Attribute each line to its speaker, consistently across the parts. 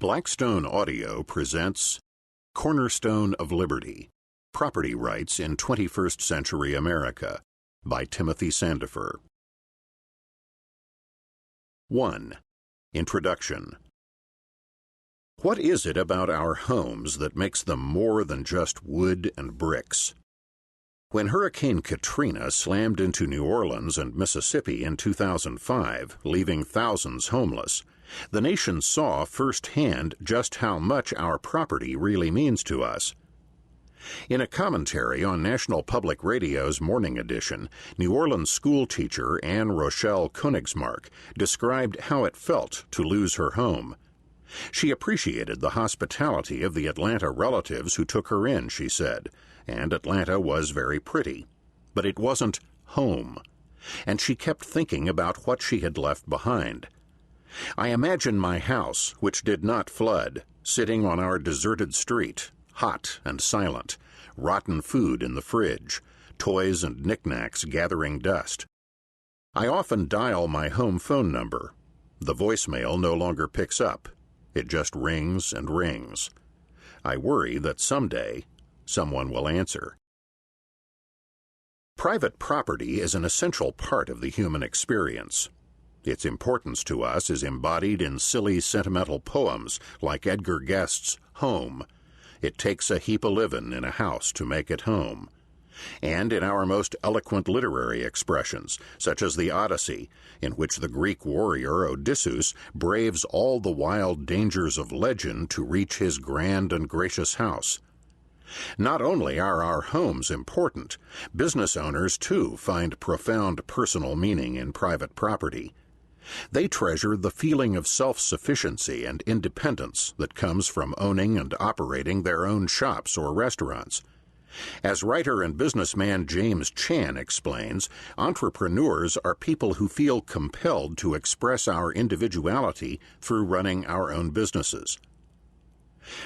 Speaker 1: Blackstone Audio presents Cornerstone of Liberty, Property Rights in 21st Century America by Timothy Sandefur. 1. Introduction. What is it about our homes that makes them more than just wood and bricks? When Hurricane Katrina slammed into New Orleans and Mississippi in 2005, leaving thousands homeless, the nation saw firsthand just how much our property really means to us. In a commentary on National Public Radio's Morning Edition, New Orleans schoolteacher Anne Rochelle Koenigsmark described how it felt to lose her home. She appreciated the hospitality of the Atlanta relatives who took her in, she said, and Atlanta was very pretty. But it wasn't home, and she kept thinking about what she had left behind. I imagine my house, which did not flood, sitting on our deserted street, hot and silent, rotten food in the fridge, toys and knickknacks gathering dust. I often dial my home phone number. The voicemail no longer picks up. It just rings and rings. I worry that someday someone will answer. Private property is an essential part of the human experience. Its importance to us is embodied in silly sentimental poems like Edgar Guest's Home. It takes a heap o' livin' in a house to make it home. And in our most eloquent literary expressions, such as the Odyssey, in which the Greek warrior Odysseus braves all the wild dangers of legend to reach his grand and gracious house. Not only are our homes important, business owners too find profound personal meaning in private property. They treasure the feeling of self-sufficiency and independence that comes from owning and operating their own shops or restaurants. As writer and businessman James Chan explains, entrepreneurs are people who feel compelled to express our individuality through running our own businesses.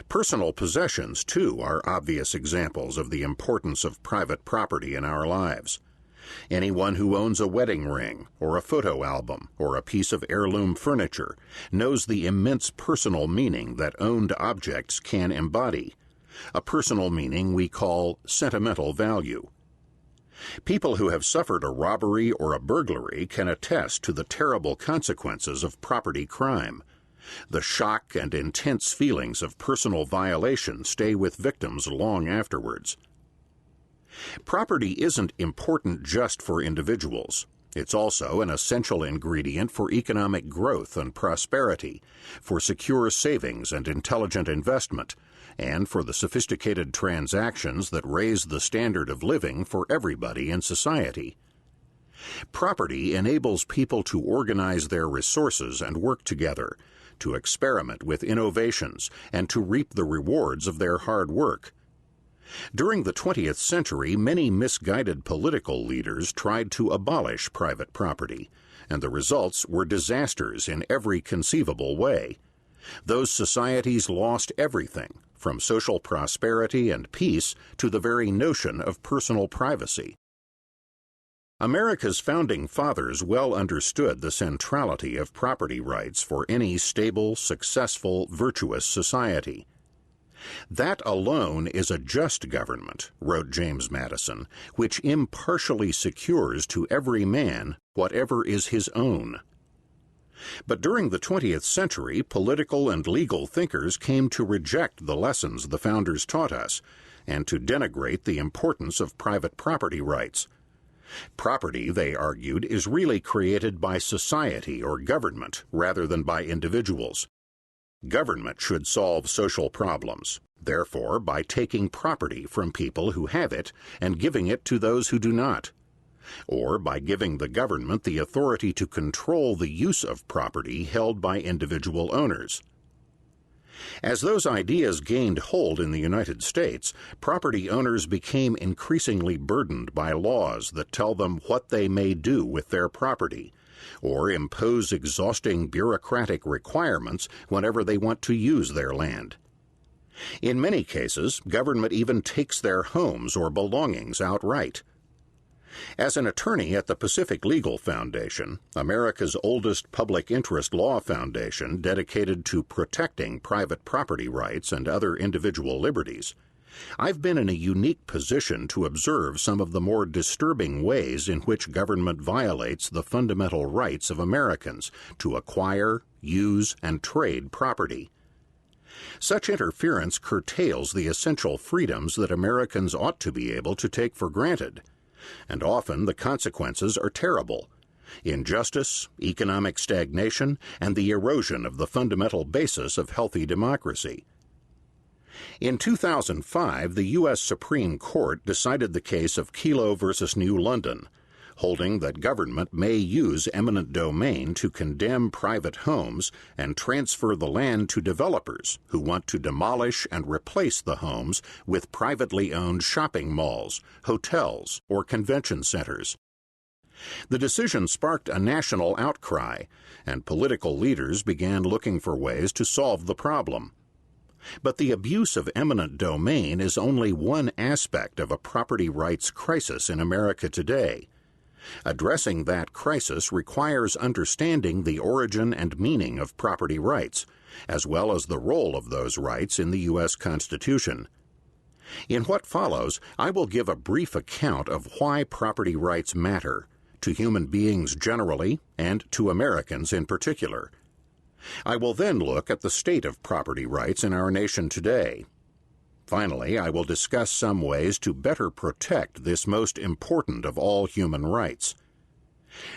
Speaker 1: Personal possessions, too, are obvious examples of the importance of private property in our lives. Anyone who owns a wedding ring, or a photo album, or a piece of heirloom furniture knows the immense personal meaning that owned objects can embody, a personal meaning we call sentimental value. People who have suffered a robbery or a burglary can attest to the terrible consequences of property crime. The shock and intense feelings of personal violation stay with victims long afterwards. Property isn't important just for individuals. It's also an essential ingredient for economic growth and prosperity, for secure savings and intelligent investment, and for the sophisticated transactions that raise the standard of living for everybody in society. Property enables people to organize their resources and work together, to experiment with innovations, and to reap the rewards of their hard work. During the 20th century, many misguided political leaders tried to abolish private property, and the results were disasters in every conceivable way. Those societies lost everything, from social prosperity and peace to the very notion of personal privacy. America's founding fathers well understood the centrality of property rights for any stable, successful, virtuous society. That alone is a just government, wrote James Madison, which impartially secures to every man whatever is his own. But during the 20th century, political and legal thinkers came to reject the lessons the founders taught us, and to denigrate the importance of private property rights. Property, they argued, is really created by society or government rather than by individuals. Government should solve social problems, therefore, by taking property from people who have it and giving it to those who do not, or by giving the government the authority to control the use of property held by individual owners. As those ideas gained hold in the United States, property owners became increasingly burdened by laws that tell them what they may do with their property, or impose exhausting bureaucratic requirements whenever they want to use their land. In many cases, government even takes their homes or belongings outright. As an attorney at the Pacific Legal Foundation, America's oldest public interest law foundation dedicated to protecting private property rights and other individual liberties, I've been in a unique position to observe some of the more disturbing ways in which government violates the fundamental rights of Americans to acquire, use, and trade property. Such interference curtails the essential freedoms that Americans ought to be able to take for granted, and often the consequences are terrible: injustice, economic stagnation, and the erosion of the fundamental basis of healthy democracy. In 2005, the U.S. Supreme Court decided the case of Kelo versus New London, holding that government may use eminent domain to condemn private homes and transfer the land to developers who want to demolish and replace the homes with privately owned shopping malls, hotels, or convention centers. The decision sparked a national outcry, and political leaders began looking for ways to solve the problem. But the abuse of eminent domain is only one aspect of a property rights crisis in America today. Addressing that crisis requires understanding the origin and meaning of property rights, as well as the role of those rights in the U.S. Constitution. In what follows, I will give a brief account of why property rights matter, to human beings generally and to Americans in particular. I will then look at the state of property rights in our nation today. Finally, I will discuss some ways to better protect this most important of all human rights.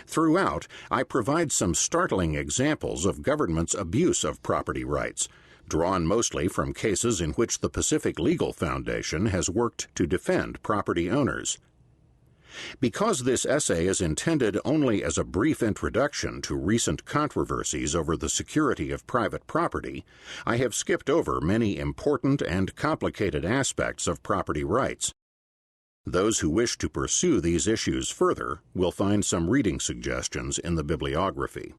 Speaker 1: Throughout, I provide some startling examples of government's abuse of property rights, drawn mostly from cases in which the Pacific Legal Foundation has worked to defend property owners. Because this essay is intended only as a brief introduction to recent controversies over the security of private property, I have skipped over many important and complicated aspects of property rights. Those who wish to pursue these issues further will find some reading suggestions in the bibliography.